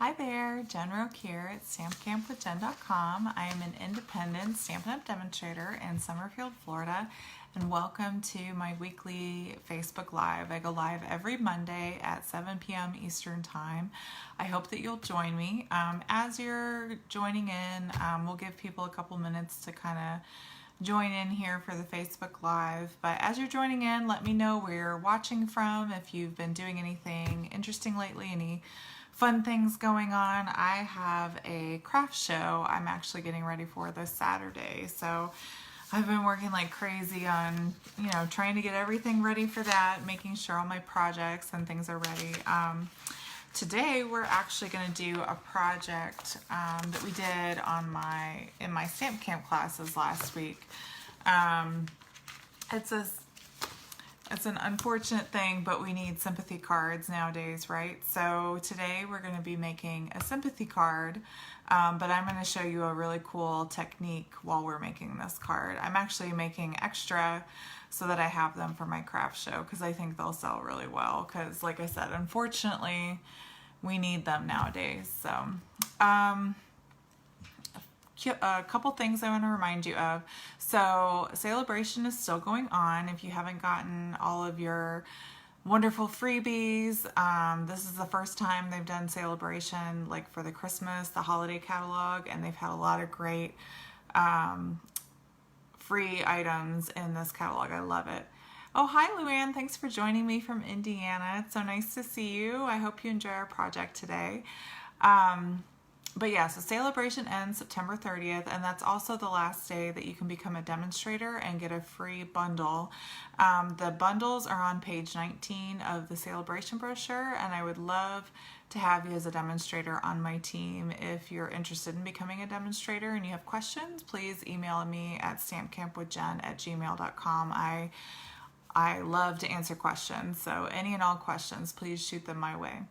Hi there, Jen Roque here at stampcampwithjen.com. I am an independent Stampin' Up! Demonstrator in Summerfield, Florida, and welcome to my weekly Facebook Live. I go live every Monday at 7 p.m. Eastern Time. I hope that you'll join me. As you're joining in, we'll give people a couple minutes to kind of join in here for the Facebook Live. But as you're joining in, let me know where you're watching from, if you've been doing anything interesting lately, any fun things going on. I have a craft show I'm actually getting ready for this Saturday. So I've been working like crazy on, trying to get everything ready for that, making sure all my projects and things are ready. Today we're actually going to do a project that we did in my Stamp Camp classes last week. It's an unfortunate thing, but we need sympathy cards nowadays, right? So today we're going to be making a sympathy card, but I'm going to show you a really cool technique while we're making this card. I'm actually making extra so that I have them for my craft show because I think they'll sell really well because, like I said, unfortunately, we need them nowadays. So, a couple things I want to remind you of. So Sale-A-Bration is still going on. If you haven't gotten all of your wonderful freebies, this is the first time they've done Sale-A-Bration like for the Christmas, the holiday catalog, and they've had a lot of great free items in this catalog. I love it. Oh, hi Luann, thanks for joining me from Indiana. It's so nice to see you. I hope you enjoy our project today. But yeah, so Sale-A-Bration ends September 30th, and that's also the last day that you can become a demonstrator and get a free bundle. The bundles are on page 19 of the Sale-A-Bration brochure, and I would love to have you as a demonstrator on my team. If you're interested in becoming a demonstrator and you have questions, please email me at stampcampwithjen@gmail.com. I love to answer questions, so any and all questions, please shoot them my way.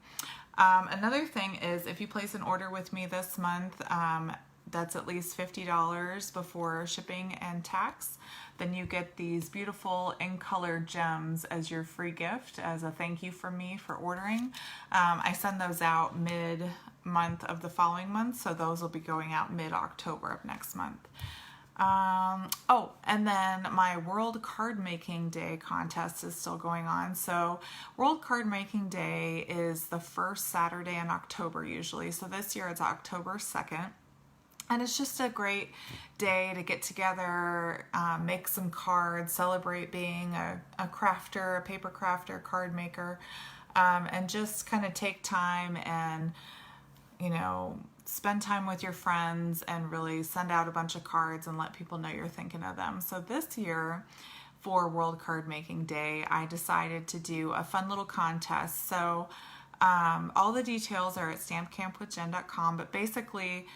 Another thing is if you place an order with me this month that's at least $50 before shipping and tax, then you get these beautiful in-color gems as your free gift as a thank you from me for ordering. I send those out mid-month of the following month, so those will be going out mid-October of next month. And then my World Card Making Day contest is still going on. So World Card Making Day is the first Saturday in October usually. So this year it's October 2nd. And it's just a great day to get together, make some cards, celebrate being a crafter, a paper crafter, card maker, and just kind of take time and, spend time with your friends and really send out a bunch of cards and let people know you're thinking of them. So this year for World Card Making Day, I decided to do a fun little contest. So all the details are at stampcampwithjen.com, but basically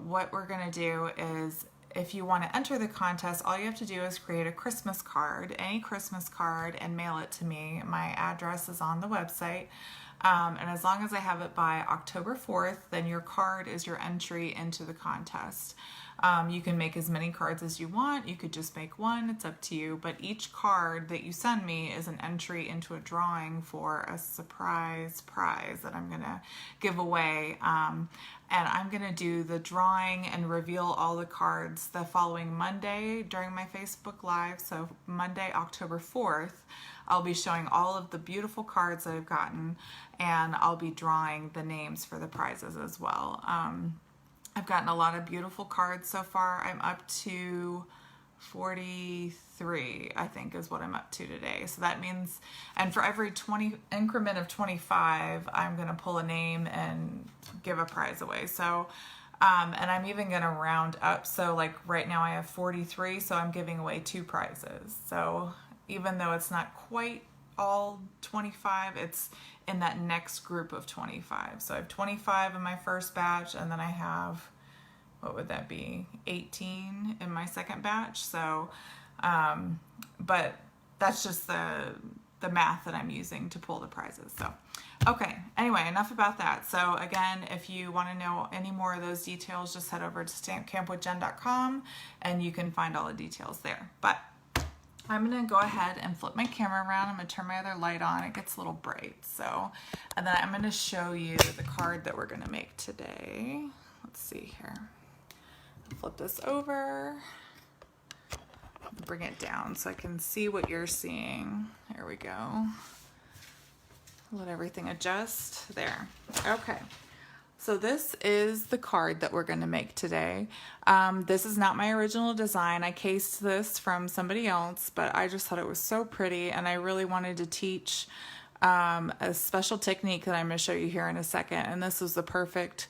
what we're going to do is if you want to enter the contest, all you have to do is create a Christmas card, any Christmas card, and mail it to me. My address is on the website. And as long as I have it by October 4th, then your card is your entry into the contest. You can make as many cards as you want. You could just make one. It's up to you. But each card that you send me is an entry into a drawing for a surprise prize that I'm going to give away. And I'm going to do the drawing and reveal all the cards the following Monday during my Facebook Live. So Monday, October 4th, I'll be showing all of the beautiful cards that I've gotten, and I'll be drawing the names for the prizes as well. I've gotten a lot of beautiful cards so far. I'm up to 43, I think, is what I'm up to today. So that means, and for every increment of 25, I'm going to pull a name and give a prize away. So, and I'm even going to round up. So like right now I have 43, so I'm giving away 2 prizes. So even though it's not quite all 25, it's in that next group of 25. So I have 25 in my first batch, and then I have, what would that be, 18 in my second batch. So, but that's just the math that I'm using to pull the prizes. So, okay, anyway, enough about that. So again, if you want to know any more of those details, just head over to stampcampwithjen.com and you can find all the details there. But I'm gonna go ahead and flip my camera around. I'm gonna turn my other light on. It gets a little bright. So, and then I'm gonna show you the card that we're gonna make today. Let's see here. Flip this over. Bring it down so I can see what you're seeing. There we go. Let everything adjust. There. Okay. So this is the card that we're going to make today. This is not my original design. I cased this from somebody else, but I just thought it was so pretty, and I really wanted to teach a special technique that I'm going to show you here in a second. And this was the perfect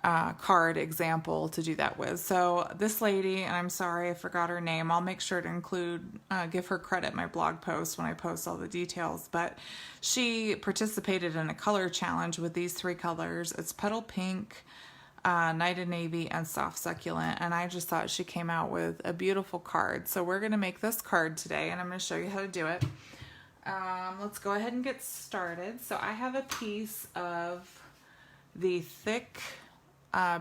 card example to do that with. So this lady, and I'm sorry I forgot her name, I'll make sure to include, give her credit in my blog post when I post all the details, but she participated in a color challenge with these 3 colors. It's Petal Pink, Night of Navy, and Soft Succulent, and I just thought she came out with a beautiful card. So we're going to make this card today, and I'm going to show you how to do it. Let's go ahead and get started. So I have a piece of the thick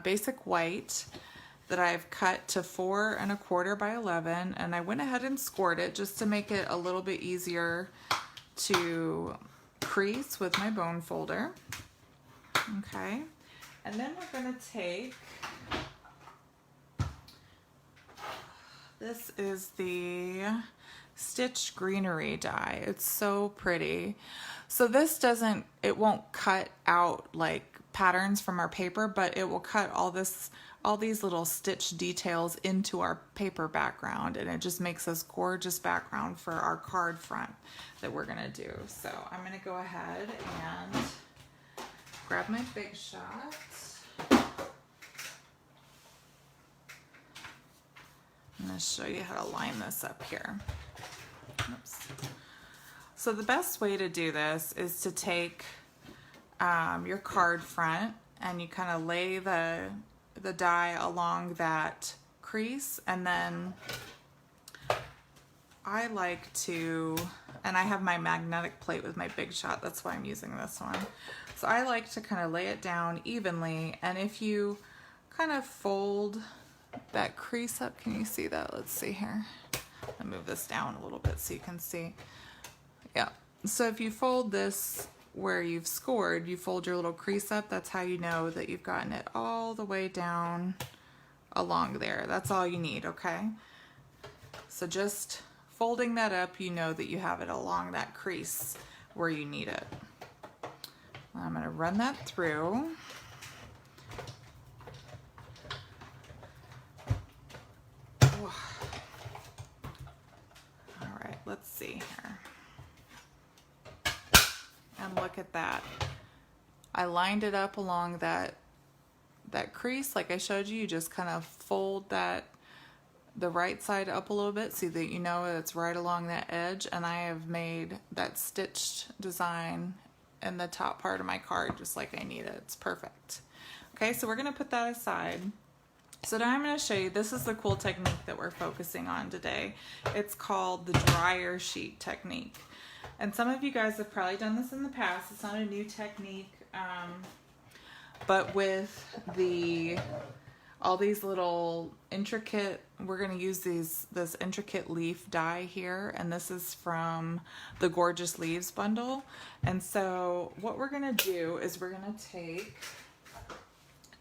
basic white that I've cut to 4 1/4 by 11, and I went ahead and scored it just to make it a little bit easier to crease with my bone folder. Okay, and then we're going to take, this is the Stitch Greenery Die. It's so pretty. So this doesn't, it won't cut out like patterns from our paper, but it will cut all these little stitch details into our paper background, and it just makes this gorgeous background for our card front that we're gonna do. So I'm gonna go ahead and grab my Big Shot. I'm gonna show you how to line this up here. Oops. So the best way to do this is to take your card front, and you kind of lay the die along that crease, and then I like to, and I have my magnetic plate with my Big Shot, that's why I'm using this one. So I like to kind of lay it down evenly, and if you kind of fold that crease up, can you see that? Let's see here. I'll move this down a little bit so you can see. Yeah, so if you fold this where you've scored, you fold your little crease up, that's how you know that you've gotten it all the way down along there. That's all you need, okay? So just folding that up, you know that you have it along that crease where you need it. I'm going to run that through. All right, let's see here. And look at that. I lined it up along that crease like I showed you. You just kind of fold the right side up a little bit so that you know it's right along that edge, and I have made that stitched design in the top part of my card just like I need it. It's perfect. Okay, so we're gonna put that aside. So now I'm going to show you, this is the cool technique that we're focusing on today. It's called the dryer sheet technique. And some of you guys have probably done this in the past. It's not a new technique, but with all these little intricate, we're going to use this intricate leaf die here, and this is from the Gorgeous Leaves bundle. And so what we're going to do is we're going to take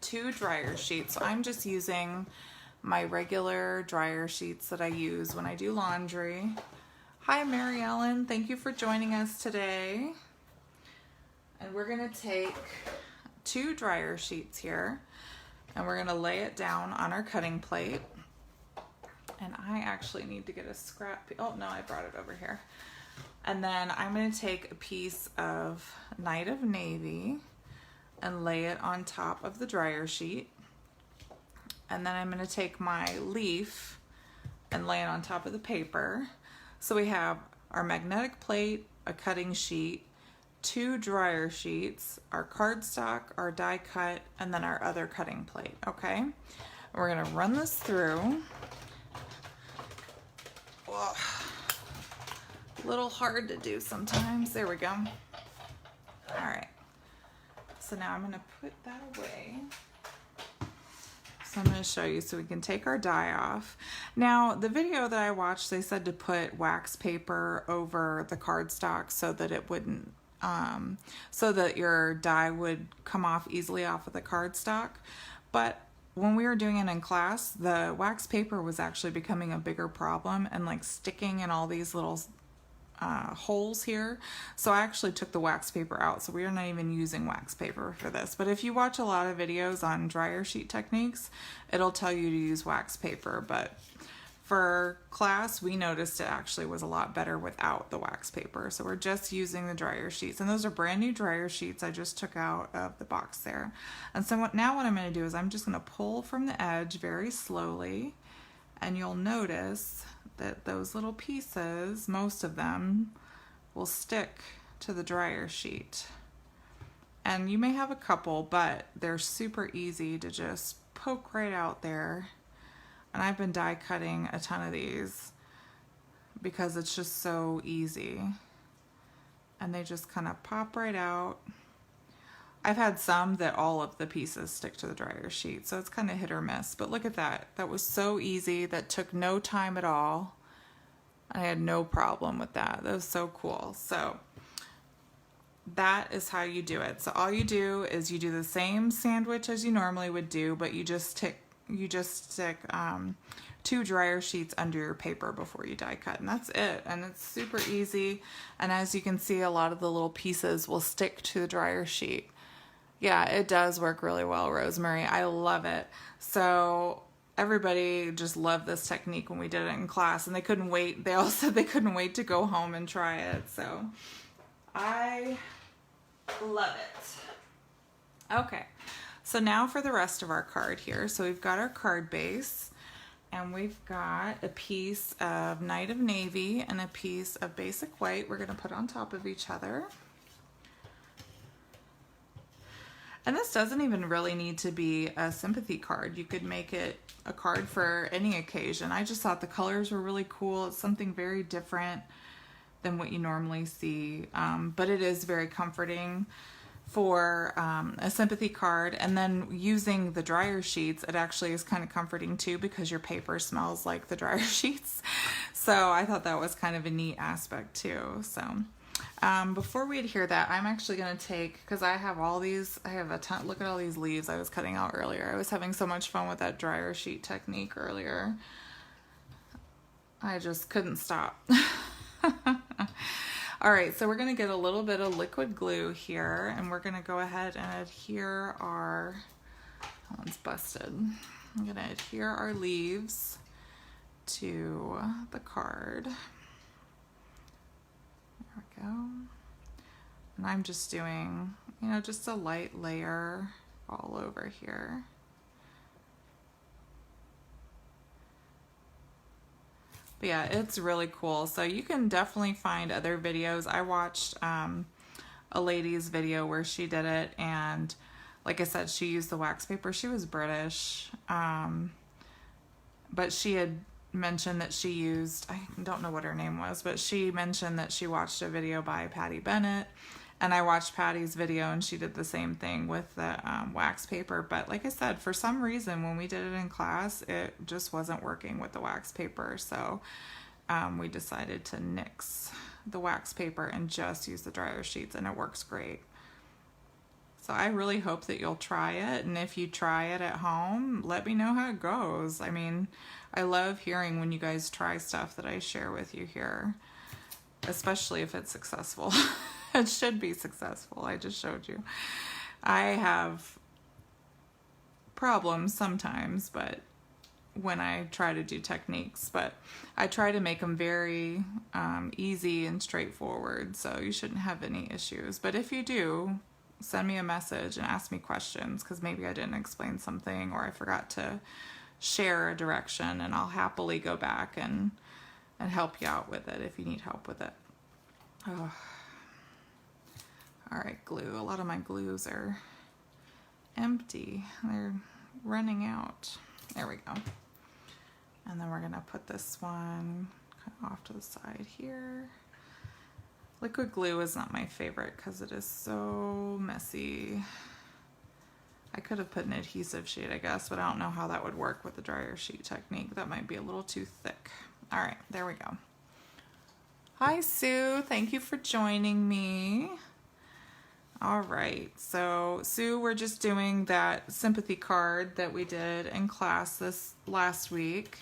2 dryer sheets. So I'm just using my regular dryer sheets that I use when I do laundry. Hi, Mary Ellen. Thank you for joining us today. And we're going to take 2 dryer sheets here, and we're going to lay it down on our cutting plate. And I actually need to get a scrap. Oh, no, I brought it over here. And then I'm going to take a piece of Night of Navy and lay it on top of the dryer sheet. And then I'm going to take my leaf and lay it on top of the paper. So we have our magnetic plate, a cutting sheet, 2 dryer sheets, our cardstock, our die cut, and then our other cutting plate, okay? We're gonna run this through. Whoa. A little hard to do sometimes. There we go. All right. So now I'm gonna put that away. So I'm going to show you so we can take our die off. Now, the video that I watched, they said to put wax paper over the cardstock so that it wouldn't, so that your die would come off easily off of the cardstock. But when we were doing it in class, the wax paper was actually becoming a bigger problem and like sticking in all these little holes here. So I actually took the wax paper out, so we are not even using wax paper for this. But if you watch a lot of videos on dryer sheet techniques, it'll tell you to use wax paper. But for class, we noticed it actually was a lot better without the wax paper. So we're just using the dryer sheets, and those are brand new dryer sheets I just took out of the box there. And so now what I'm going to do is I'm just going to pull from the edge very slowly, and you'll notice that those little pieces, most of them, will stick to the dryer sheet. And you may have a couple, but they're super easy to just poke right out there. And I've been die cutting a ton of these because it's just so easy. And they just kind of pop right out. I've had some that all of the pieces stick to the dryer sheet, so it's kind of hit or miss. But look at that. That was so easy. That took no time at all. I had no problem with that. That was so cool. So that is how you do it. So all you do is you do the same sandwich as you normally would do, but you just stick 2 dryer sheets under your paper before you die cut, and that's it. And it's super easy. And as you can see, a lot of the little pieces will stick to the dryer sheet. Yeah, it does work really well, Rosemary. I love it. So everybody just loved this technique when we did it in class, and they couldn't wait. They all said they couldn't wait to go home and try it. So I love it. Okay, so now for the rest of our card here. So we've got our card base, and we've got a piece of Night of Navy and a piece of Basic White we're going to put on top of each other. And this doesn't even really need to be a sympathy card. You could make it a card for any occasion. I just thought the colors were really cool. It's something very different than what you normally see, but it is very comforting for a sympathy card. And then using the dryer sheets, it actually is kind of comforting too, because your paper smells like the dryer sheets. So I thought that was kind of a neat aspect too. So before we adhere that, I'm actually going to take, because I have all these, I have a ton, look at all these leaves I was cutting out earlier. I was having so much fun with that dryer sheet technique earlier. I just couldn't stop. All right, so we're going to get a little bit of liquid glue here, and we're going to go ahead and adhere our, that one's busted. I'm going to adhere our leaves to the card. There we go. And I'm just doing, you know, just a light layer all over here. But yeah, it's really cool. So you can definitely find other videos. I watched a lady's video where she did it, and like I said, she used the wax paper. She was British, but she had mentioned that she used, I don't know what her name was, but she mentioned that she watched a video by Patty Bennett, and I watched Patty's video, and she did the same thing with the wax paper. But like I said, for some reason when we did it in class, it just wasn't working with the wax paper. So we decided to nix the wax paper and just use the dryer sheets, and it works great. So I really hope that you'll try it, and if you try it at home, let me know how it goes. I mean, I love hearing when you guys try stuff that I share with you here, especially if it's successful. It should be successful. I just showed you. I have problems sometimes, but when I try to do techniques, but I try to make them very easy and straightforward, so you shouldn't have any issues. But if you do, send me a message and ask me questions, because maybe I didn't explain something or I forgot to share a direction, and I'll happily go back and help you out with it if you need help with it. Oh. All right, glue. A lot of my glues are empty. They're running out. There we go. And then we're gonna put this one kind of off to the side here. Liquid glue is not my favorite because it is so messy. I could have put an adhesive sheet, I guess, but I don't know how that would work with the dryer sheet technique. That might be a little too thick. All right, there we go. Hi, Sue. Thank you for joining me. All right, so Sue, we're just doing that sympathy card that we did in class this last week.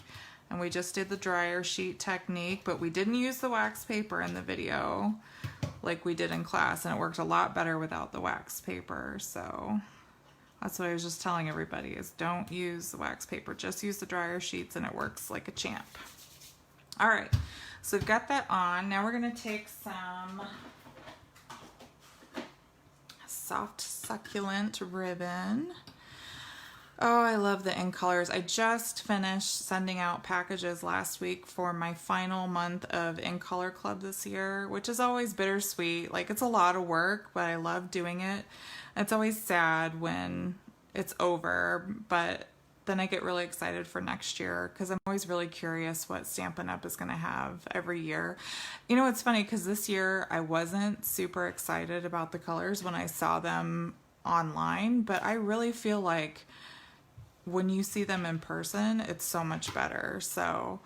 And we just did the dryer sheet technique, but we didn't use the wax paper in the video like we did in class, and it worked a lot better without the wax paper. So that's what I was just telling everybody, is don't use the wax paper, just use the dryer sheets and it works like a champ. All right, so we've got that on. Now we're gonna take some soft succulent ribbon. Oh, I love the ink colors. I just finished sending out packages last week for my final month of ink color club this year, which is always bittersweet. Like, it's a lot of work, but I love doing it. It's always sad when it's over, but then I get really excited for next year because I'm always really curious what Stampin' Up! Is going to have every year. You know, it's funny because this year I wasn't super excited about the colors when I saw them online, but I really feel like when you see them in person, it's so much better. So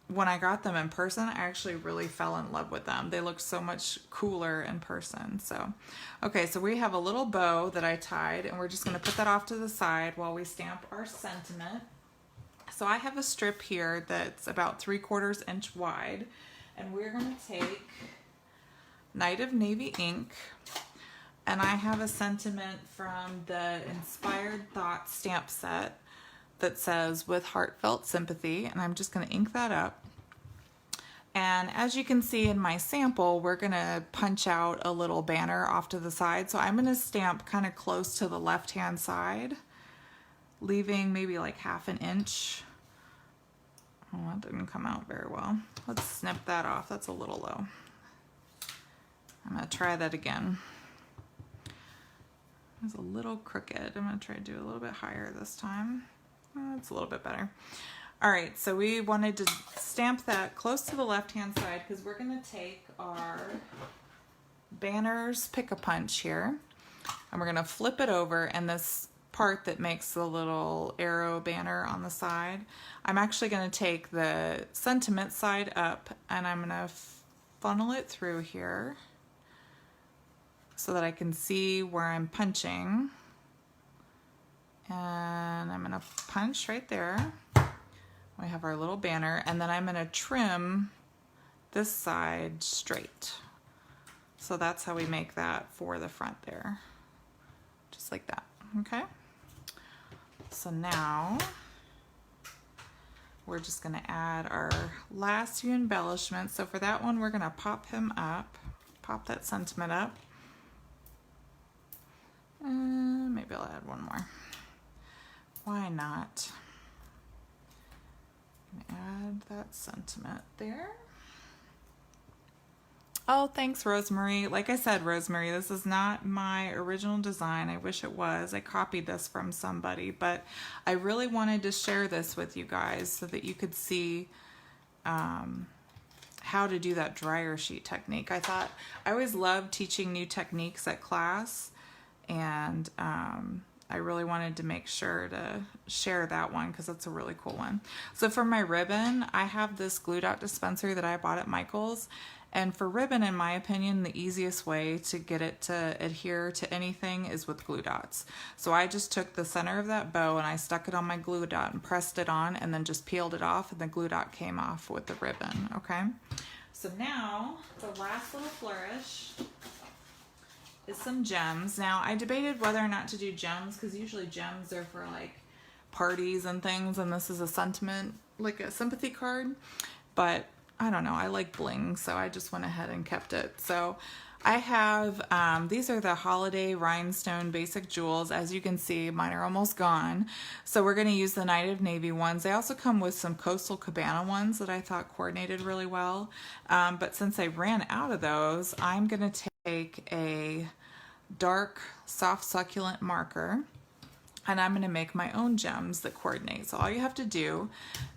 when I got them in person, I actually really fell in love with them. They look so much cooler in person. So, okay, so we have a little bow that I tied, and we're just gonna put that off to the side while we stamp our sentiment. So I have a strip here that's about 3/4 inch wide, and we're gonna take Night of Navy ink, and I have a sentiment from the Inspired Thought stamp set that says "with heartfelt sympathy," and I'm just going to ink that up. And as you can see in my sample, we're going to punch out a little banner off to the side. So I'm going to stamp kind of close to the left-hand side, leaving maybe like 1/2 inch. Oh, that didn't come out very well. Let's snip that off. That's a little low. I'm going to try that again. It's a little crooked. I'm going to try to do a little bit higher this time. It's a little bit better. All right, so we wanted to stamp that close to the left-hand side because we're going to take our banner's pick-a-punch here, and we're going to flip it over, and this part that makes the little arrow banner on the side, I'm actually going to take the sentiment side up, and I'm going to funnel it through here so that I can see where I'm punching. And I'm gonna punch right there. We have our little banner, and then I'm gonna trim this side straight. So that's how we make that for the front there. Just like that, okay? So now we're just gonna add our last few embellishments. So for that one, we're gonna pop him up, pop that sentiment up. Maybe I'll add one more. Why not? Add that sentiment there. Oh, thanks, Rosemary. Like I said, Rosemary, this is not my original design. I wish it was. I copied this from somebody, but I really wanted to share this with you guys so that you could see how to do that dryer sheet technique. I thought I always loved teaching new techniques at class, and I really wanted to make sure to share that one because it's a really cool one. So for my ribbon, I have this glue dot dispenser that I bought at Michael's. And for ribbon, in my opinion, the easiest way to get it to adhere to anything is with glue dots. So I just took the center of that bow and I stuck it on my glue dot and pressed it on and then just peeled it off, and the glue dot came off with the ribbon, okay? So now, the last little flourish is some gems. Now, I debated whether or not to do gems because usually gems are for like parties and things, and this is a sentiment, like a sympathy card, but I don't know, I like bling, so I just went ahead and kept it. So I have, these are the Holiday Rhinestone Basic Jewels. As you can see, mine are almost gone. So we're gonna use the Night of Navy ones. They also come with some Coastal Cabana ones that I thought coordinated really well. But since I ran out of those, I'm gonna take a dark, soft, succulent marker, and I'm gonna make my own gems that coordinate. So all you have to do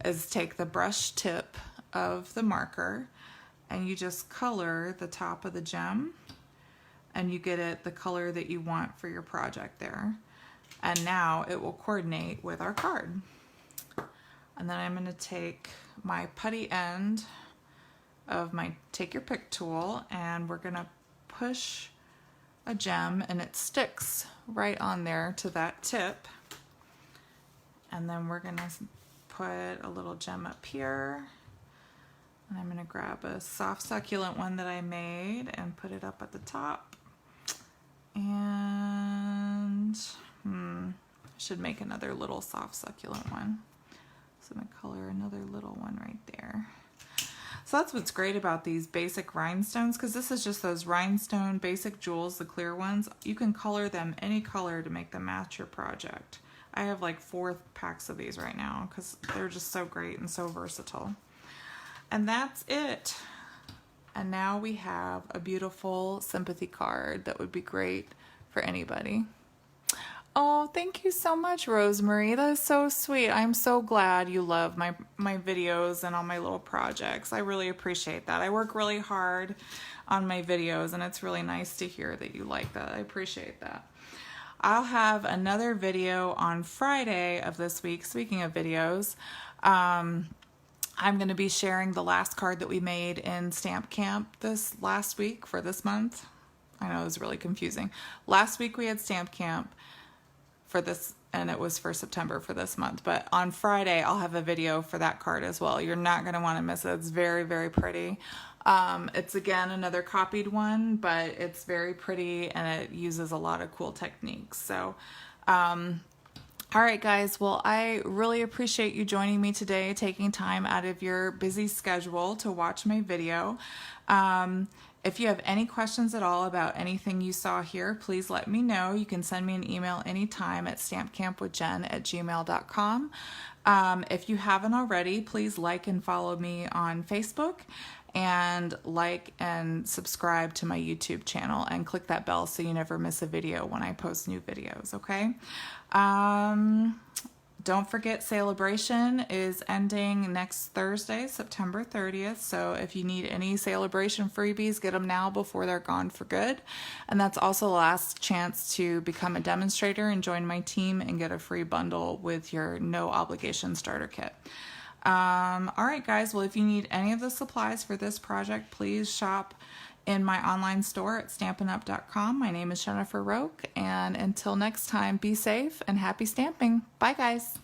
is take the brush tip of the marker and you just color the top of the gem, and you get it the color that you want for your project there. And now it will coordinate with our card. And then I'm going to take my putty end of my take your pick tool, and we're going to push a gem, and it sticks right on there to that tip. And then we're going to put a little gem up here, and I'm going to grab a soft succulent one that I made and put it up at the top. And I should make another little soft succulent one. So I'm going to color another little one right there. So that's what's great about these basic rhinestones, because this is just those rhinestone basic jewels, the clear ones. You can color them any color to make them match your project. I have like 4 packs of these right now because they're just so great and so versatile. And that's it. And now we have a beautiful sympathy card that would be great for anybody. Oh, thank you so much, Rosemary. That is so sweet. I'm so glad you love my videos and all my little projects. I really appreciate that. I work really hard on my videos, and it's really nice to hear that you like that. I appreciate that. I'll have another video on Friday of this week. Speaking of videos, I'm going to be sharing the last card that we made in Stamp Camp this last week for this month. I know it was really confusing. Last week we had Stamp Camp for this, and it was for September for this month. But on Friday, I'll have a video for that card as well. You're not going to want to miss it. It's very, very pretty. It's again another copied one, but it's very pretty and it uses a lot of cool techniques. So, all right, guys. Well, I really appreciate you joining me today, taking time out of your busy schedule to watch my video. If you have any questions at all about anything you saw here, please let me know. You can send me an email anytime at stampcampwithjen@gmail.com. If you haven't already, please like and follow me on Facebook, and like and subscribe to my YouTube channel, and click that bell so you never miss a video when I post new videos, okay? Don't forget, Sale-A-Bration is ending next Thursday, September 30th. So if you need any Sale-A-Bration freebies, get them now before they're gone for good. And that's also the last chance to become a demonstrator and join my team and get a free bundle with your no obligation starter kit. All right, guys. Well, if you need any of the supplies for this project, please shop in my online store at stampinup.com. My name is Jennifer Roque, and until next time, be safe and happy stamping. Bye, guys.